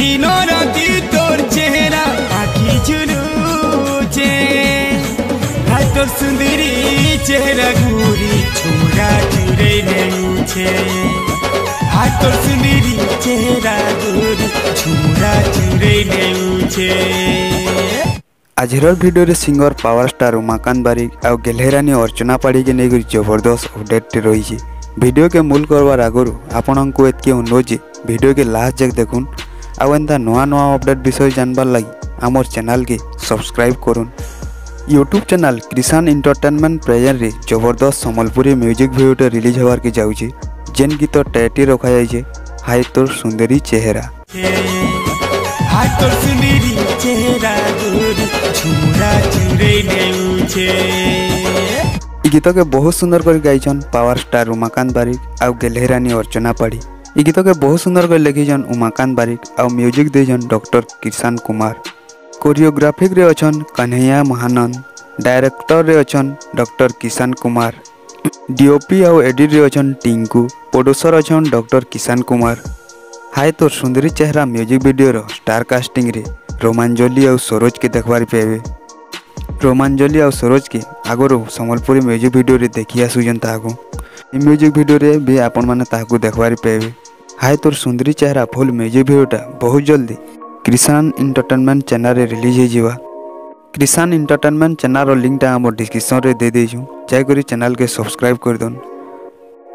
दिनो राती तोर चेहरा आखी झुलूचे हाय तोर सुंदरी चेहरा गोरी छुरा चुरे नेउछे हाय तोर सुंदरी चेहरा गोरी छुरा चुरे नेउछे। आजर भिडियो रे सिंगर पावर स्टार उमाकांत बारिक आ गेल्हेरानी अर्चना पाड़ी के नहीं जबरदस्त अपडेट रही। वीडियो के मूल करवार आगु आपण को एतके अनुरोध जे वीडियो के लास्ट जक देखुन आउ एंता नुआ नुआ अपडेट विषय जानबार लगी आमर चैनल के सब्सक्राइब करुन। यूट्यूब चैनल कृषान एंटरटेनमेंट प्रेजेंट रे जबरदस्त सम्बलपुरी म्यूजिक वीडियो रिलीज होवार के जाउछे जेन गीत टैटी रखा जाइए हाय तोर सुंदरी चेहरा। हाय तोर सुंदरी चेहरा गोरी छुरा चुरे नेउछे। गीत के बहुत सुंदर कर गाइछन पावर स्टार उमाकांत बारिक आउ गेल्हेरानी अर्चना पाड़ी। गीत के बहुत सुंदर कर लिखिछन उमाकांत बारिक आउ म्यूजिक देछन डॉक्टर किसान कुमार। कोरियोग्राफिक रे अछन कन्हैया महानंद, डायरेक्टर रे अछन डॉक्टर किसान कुमार, डीओपी आउ एडिट रे अछन टिंकू, प्रोड्यूसर अछन डॉक्टर किसान कुमार। हाय तोर सुंदरी चेहरा म्यूजिक वीडियो रो स्टार कास्टिंग रे रोमांजली आउ सरोज के देखबार पेबे। रोमांजली आउ सरोज के आगरो सम्बलपुरी म्यूजिक वीडियो रे देखि आसुजन ताको म्यूजिक वीडियो रे भी आपण माने ताको देखबार पेबे। हाय तोर सुंदरी चेहरा फुल म्यूजिक वीडियोटा बहुत जल्दी कृषान एंटरटेनमेंट चैनल रे रिलीज हो जीवा। कृषान एंटरटेनमेंट चैनल रो लिंक टा हमर डिस्क्रिप्शन रे दे देछु जाय करी चैनल के सब्सक्राइब कर दोन।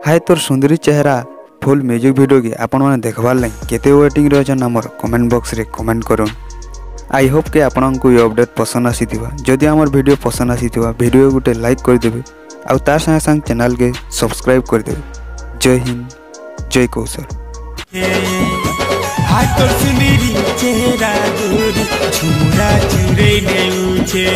हाय तोर सुंदरी चेहरा फुल म्यूजिक वीडियो के आपण माने देखबार लागि केते वेटिंग रे अछन हमर कमेंट बॉक्स रे कमेंट करूँ। आई होप के आपण को ये अपडेट पसंद आसीथिबा। जदि हमर वीडियो पसंद आसीथिबा वीडियो गुटे लाइक कर देबे आउ तार संगे संग चैनल के सब्सक्राइब कर देबे। जय हिंद, जय कौशल। हाय तोर सुंदरी चेहरा गोरी छुरा चुरे नेउछे।